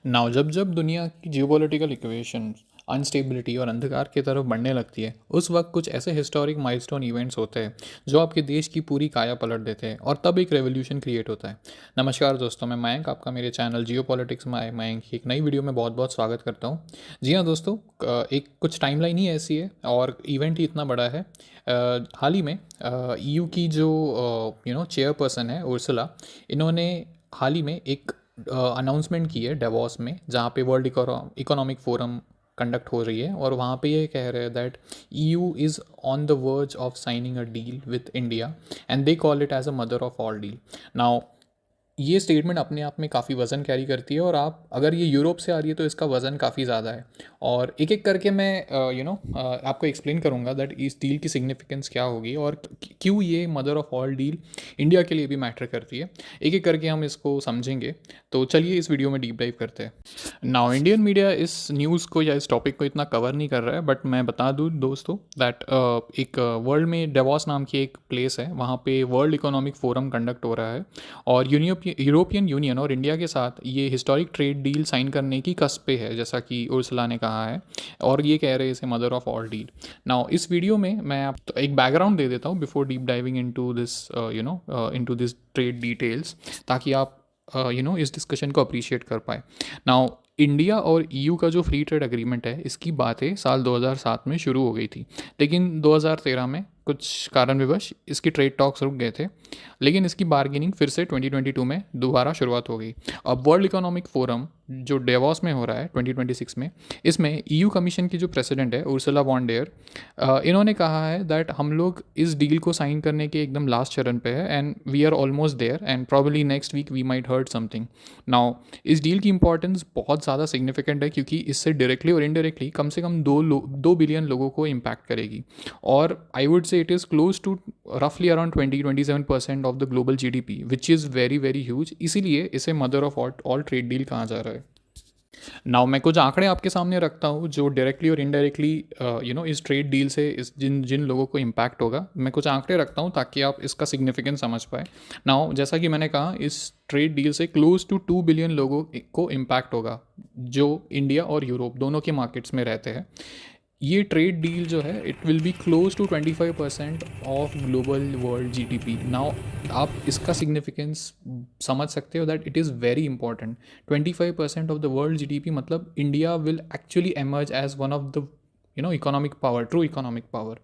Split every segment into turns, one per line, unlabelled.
Now जब जब दुनिया की जियोपॉलिटिकल इक्वेशन अनस्टेबिलिटी और अंधकार की तरफ बढ़ने लगती है, उस वक्त कुछ ऐसे हिस्टोरिक माइलस्टोन इवेंट्स होते हैं जो आपके देश की पूरी काया पलट देते हैं और तब एक रेवोल्यूशन क्रिएट होता है। नमस्कार दोस्तों, मैं मयंक आपका मेरे चैनल जियो पॉलिटिक्स में मयंक की एक नई वीडियो में बहुत बहुत स्वागत करता हूँ। जी हाँ दोस्तों, एक कुछ टाइमलाइन ही ऐसी है और इवेंट ही इतना बड़ा है। हाल ही में ईयू की जो चेयरपर्सन है उर्सुला, इन्होंने हाल ही में एक अनाउंसमेंट की है डेवॉस में, जहाँ पे वर्ल्ड इकोनॉमिक फोरम कंडक्ट हो रही है और वहाँ पे ये कह रहे हैं that EU is on the verge of signing a deal with India and they call it as a mother of all deal. Now ये स्टेटमेंट अपने आप में काफ़ी वज़न कैरी करती है और आप अगर ये यूरोप से आ रही है तो इसका वज़न काफ़ी ज़्यादा है। और एक एक करके मैं आपको एक्सप्लेन करूँगा दैट इस डील की सिग्निफिकेंस क्या होगी और क्यों ये mother of all deal India के लिए भी मैटर करती है। एक एक करके हम इसको समझेंगे। तो चलिए इस वीडियो में डीप डाइव करते हैं। नाउ इंडियन मीडिया इस न्यूज़ को या इस टॉपिक को इतना कवर नहीं कर रहा है, बट मैं बता दूँ दोस्तों दैट एक वर्ल्ड में डेवॉस नाम की एक प्लेस है, वहाँ पे वर्ल्ड इकोनॉमिक फोरम कंडक्ट हो रहा है और यूरोपियन यूनियन और इंडिया के साथ ये हिस्टोरिक ट्रेड डील साइन करने की कस्प पे है, जैसा कि उर्सुला ने कहा है और ये कह रहे हैं इसे mother of all deal. Now इस वीडियो में मैं आप तो एक बैकग्राउंड दे देता हूँ before deep diving into this trade details, ताकि आप इस डिस्कशन को अप्रिशिएट कर पाए। नाउ इंडिया और ईयू का जो फ्री ट्रेड एग्रीमेंट है, इसकी बातें साल 2007 में शुरू हो गई थी, लेकिन 2013 में कुछ कारणविवश इसकी ट्रेड टॉक्स रुक गए थे। लेकिन इसकी बार्गेनिंग फिर से 2022 में दोबारा शुरुआत हो गई। अब वर्ल्ड इकोनॉमिक फोरम जो डेवॉस में हो रहा है 2026 में, इसमें ईयू कमीशन की जो प्रेसिडेंट है उर्सुला वॉन डेयर, इन्होंने कहा है दैट हम लोग इस डील को साइन करने के एकदम लास्ट चरण पे है and we are almost there and probably next week we might heard something. Now इस डील की इंपॉर्टेंस बहुत ज़्यादा सिग्निफिकेंट है क्योंकि इससे डायरेक्टली और इनडायरेक्टली कम से कम 2 बिलियन लोगों को इम्पैक्ट करेगी और I would say it is close to रफली around 20-27% of the global GDP, which is very very huge. इसीलिए इसे mother of all trade deal कहा जा रहा है। नाउ मैं कुछ आंकड़े आपके सामने रखता हूँ जो डायरेक्टली और इनडायरेक्टली इस ट्रेड डील से इस जिन जिन लोगों को इम्पैक्ट होगा, मैं कुछ आंकड़े रखता हूँ ताकि आप इसका सिग्निफिकेंस समझ पाए। नाउ जैसा कि मैंने कहा, इस ट्रेड डील से क्लोज टू 2 बिलियन लोगों को इम्पैक्ट होगा जो इंडिया और यूरोप दोनों के मार्केट्स में रहते हैं। ये ट्रेड डील जो है it will be close to 25% of global world GDP. Now आप इसका सिग्निफिकेंस समझ सकते हो that it is very important. 25% of the world GDP मतलब India will actually emerge as one of the economic power, true economic power.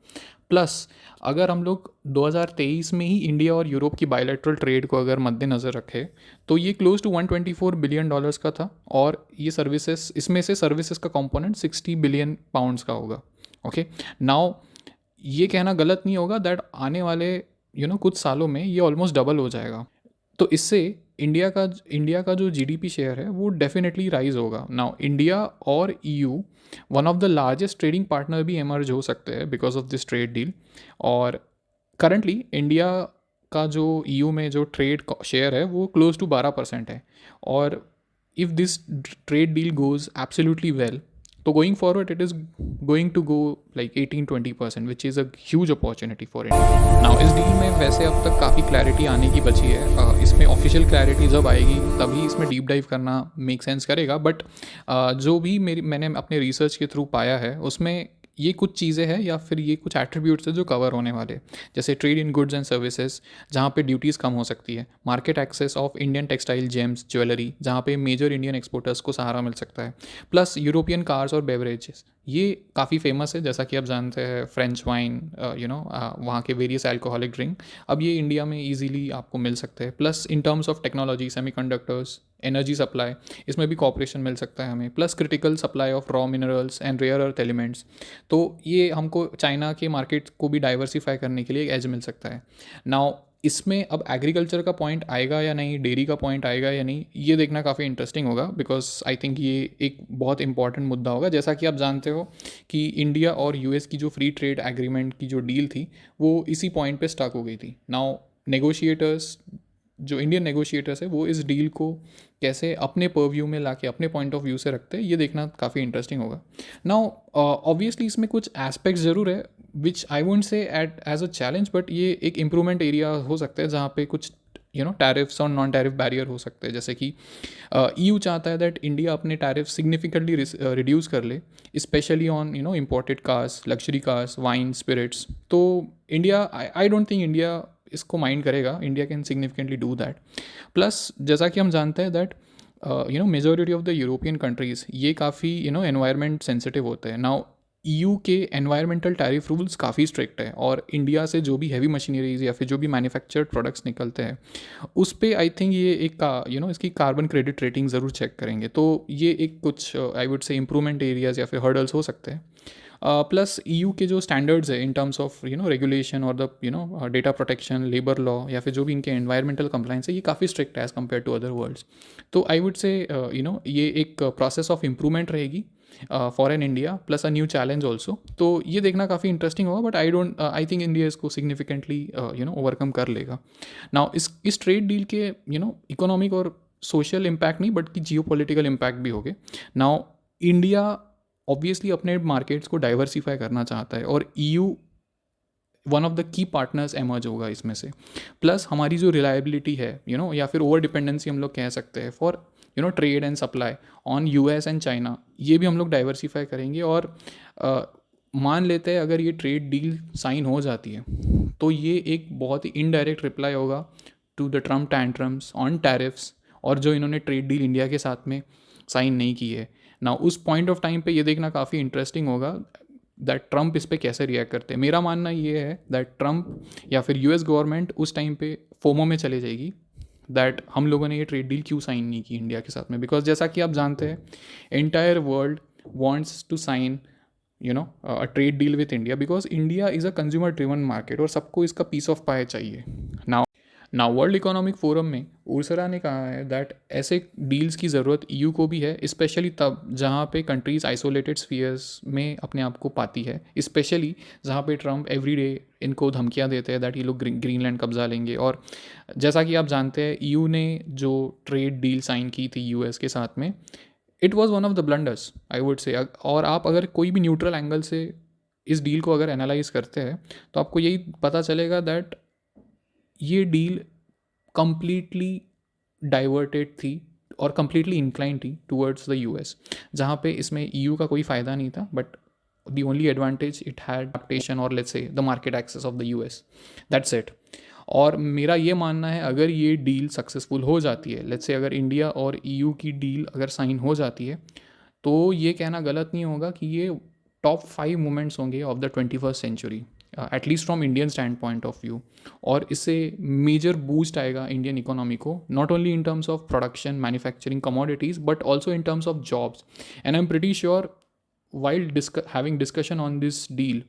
Plus अगर हम लोग 2023 में ही इंडिया और यूरोप की बायलैटरल ट्रेड को अगर मद्देनज़र रखें तो ये क्लोज टू 124 बिलियन डॉलर्स का था और ये सर्विसेज, इसमें से सर्विसेज का कंपोनेंट 60 बिलियन पाउंड्स का होगा। ओके, नाउ ये कहना गलत नहीं होगा दैट आने वाले कुछ सालों में ये ऑलमोस्ट डबल हो जाएगा। तो इससे इंडिया का जो जीडीपी शेयर है वो डेफिनेटली राइज होगा। नाउ इंडिया और EU one of the largest trading partner भी एमर्ज हो सकते हैं because of this trade deal. और करंटली इंडिया का जो ईयू में जो ट्रेड शेयर है वो क्लोज टू 12% है और if this trade deal goes absolutely well, तो going forward it is going to go like 18-20%, which is a huge opportunity for India. Now इस डील में वैसे अब तक काफ़ी क्लैरिटी आने की बची है। इसमें ऑफिशियल क्लैरिटी जब आएगी तभी इसमें डीप डाइव करना मेक सेंस करेगा, बट जो भी मैंने अपने रिसर्च के थ्रू पाया है उसमें ये कुछ चीज़ें हैं या फिर ये कुछ एट्रीब्यूट्स हैं जो कवर होने वाले, जैसे trade in goods and services जहाँ पे ड्यूटीज़ कम हो सकती है, market access of Indian textile gems jewellery जहाँ पे मेजर इंडियन एक्सपोर्टर्स को सहारा मिल सकता है, प्लस यूरोपियन कार्स और बेवरेजेस, ये काफ़ी फेमस है जैसा कि आप जानते हैं, फ्रेंच वाइन, वहाँ के वेरियस अल्कोहलिक ड्रिंक, अब ये इंडिया में ईजिली आपको मिल सकते हैं। Plus in terms of technology, semiconductors, energy supply, इसमें भी कॉपरेशन मिल सकता है हमें, plus critical supply of raw minerals and rare earth elements. तो ये हमको चाइना के मार्केट को भी डाइवर्सिफाई करने के लिए एक एज मिल सकता है। नाउ इसमें अब एग्रीकल्चर का पॉइंट आएगा या नहीं, डेयरी का पॉइंट आएगा या नहीं, ये देखना काफ़ी इंटरेस्टिंग होगा बिकॉज आई थिंक ये एक बहुत इंपॉर्टेंट मुद्दा होगा। जैसा कि आप जानते हो कि इंडिया और यूएस की जो फ्री ट्रेड एग्रीमेंट की जो डील थी वो इसी पॉइंट पे स्टक हो गई थी। नाउ नेगोशिएटर्स, जो इंडियन नेगोशिएटर्स है वो इस डील को कैसे अपने परव्यू में लाके अपने पॉइंट ऑफ व्यू से रखते हैं, ये देखना काफ़ी इंटरेस्टिंग होगा। नाउ ऑब्वियसली इसमें कुछ एस्पेक्ट्स ज़रूर है which I won't say at as a challenge, but ये एक इम्प्रूवमेंट एरिया हो सकता है जहाँ पे कुछ टैरिफ्स और नॉन टैरिफ बैरियर हो सकते हैं, जैसे कि EU चाहता है दैट इंडिया अपने टैरिफ सिग्निफिकेंटली रिड्यूस कर ले, specially on imported cars, luxury cars, wine, spirits. तो India, I don't think India इसको माइंड करेगा, India can significantly do that. Plus जैसा कि हम जानते हैं that majority of the European countries ये काफ़ी एनवायरनमेंट सेंसिटिव होते हैं। नाउ EU के एनवायरमेंटल टैरिफ रूल्स काफ़ी स्ट्रिक्ट है, और इंडिया से जो भी हैवी मशीनरीज या फिर जो भी मैन्युफैक्चर्ड प्रोडक्ट्स निकलते हैं उस पे आई थिंक ये एक का इसकी कार्बन क्रेडिट रेटिंग ज़रूर चेक करेंगे। तो ये एक कुछ आई वुड से इम्प्रूवमेंट एरियाज या फिर हर्डल्स हो सकते हैं। प्लस EU के जो स्टैंडर्ड्स है इन टर्म्स ऑफ रेगुलेशन और the data protection, labour law या फिर जो भी इनके एनवायरमेंटल कंप्लाइंस है, ये काफ़ी स्ट्रिक्ट है as compare to other worlds. तो आई वुड से ये एक प्रोसेस ऑफ इम्प्रूवमेंट रहेगी for an India, plus a new challenge also. तो ये देखना काफ़ी इंटरेस्टिंग होगा, बट आई थिंक इंडिया इसको सिग्निफिकेंटली ओवरकम कर लेगा। नाउ इस ट्रेड डील के इकोनॉमिक और सोशल इम्पैक्ट नहीं, बट की जियो पोलिटिकल इम्पैक्ट भी हो गए। नाउ इंडिया ऑब्वियसली अपने मार्केट्स को डाइवर्सिफाई करना चाहता है, और EU one of the key partners emerge होगा इसमें से। प्लस हमारी जो रिलायबिलिटी है या फिर ओवर डिपेंडेंसी हम लोग कह सकते हैं for trade and supply on US and China, ये भी हम लोग डाइवर्सिफाई करेंगे। और मान लेते हैं अगर ये ट्रेड डील साइन हो जाती है, तो ये एक बहुत ही इनडायरेक्ट रिप्लाई होगा to the Trump tantrums on tariffs, और जो इन्होंने ट्रेड डील इंडिया के साथ में साइन नहीं की है ना, उस पॉइंट ऑफ टाइम पे ये देखना काफ़ी इंटरेस्टिंग होगा दैट ट्रम्प इस पर कैसे रिएक्ट करते हैं। मेरा मानना ये है दैट ट्रम्प या फिर US गवर्नमेंट उस टाइम पे फोमो में चले जाएगी दैट हम लोगों ने ये ट्रेड डील क्यों साइन नहीं की इंडिया के साथ में, बिकॉज जैसा कि आप जानते हैं entire world wants to sign a trade deal with India, because India is a consumer driven market और सबको इसका पीस ऑफ पाई चाहिए। नाउ वर्ल्ड इकोनॉमिक फोरम में उर्सरा ने कहा है दैट ऐसे डील्स की ज़रूरत EU को भी है, स्पेशली तब जहाँ पे कंट्रीज़ आइसोलेटेड स्फीयर्स में अपने आप को पाती है, स्पेशली जहाँ पे ट्रम्प एवरीडे इनको धमकियाँ देते हैं दैट ये लोग ग्रीनलैंड कब्जा लेंगे। और जैसा कि आप जानते हैं EU ने जो ट्रेड डील साइन की थी US के साथ में, it was one of the blunders I would से। और आप अगर कोई भी न्यूट्रल एंगल से इस डील को अगर एनालाइज करते हैं तो आपको यही पता चलेगा दैट ये डील कम्प्लीटली डाइवर्टेड थी और कम्प्लीटली इंक्लाइन थी टूवर्ड्स द US, जहाँ पे इसमें EU का कोई फ़ायदा नहीं था, but the only advantage it had adaptation और let's say the market access of the US, that's it. और मेरा ये मानना है अगर ये डील सक्सेसफुल हो जाती है, लेट्स से अगर इंडिया और EU की डील अगर साइन हो जाती है, तो ये कहना गलत नहीं होगा कि ये टॉप 5 मोमेंट्स होंगे of the 21st century, at least from Indian standpoint of view. और इससे मेजर बूस्ट आएगा इंडियन इकोनॉमी को, not only in terms of production, manufacturing, commodities, but also in terms of jobs. And I'm pretty sure while having discussion on this deal,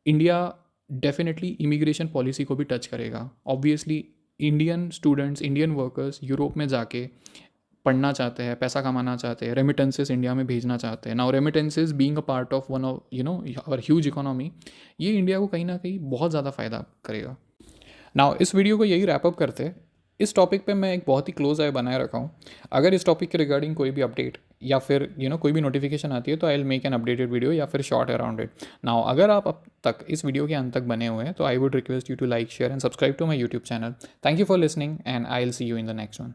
India definitely immigration policy को भी touch करेगा। Obviously Indian students, Indian workers Europe में जाके पढ़ना चाहते हैं, पैसा कमाना चाहते हैं, रेमिटेंसेस इंडिया में भेजना चाहते हैं। Now remittances being a part of one of our huge economy, ये इंडिया को कहीं ना कहीं बहुत ज़्यादा फ़ायदा करेगा। नाउ इस वीडियो को यही रैपअप करते हैं। इस टॉपिक पे मैं एक बहुत ही क्लोज आई बनाए रखा हूँ। अगर इस टॉपिक के रिगार्डिंग कोई भी अपडेट या फिर कोई भी नोटिफिकेशन आती है तो I will make an updated video या फिर शॉर्ट अराउंड इट। नाउ अगर आप अब तक इस वीडियो के अंत तक बने हुए हैं तो I would request you to like, share and subscribe to my YouTube channel. Thank you for listening and I will see you in the next one.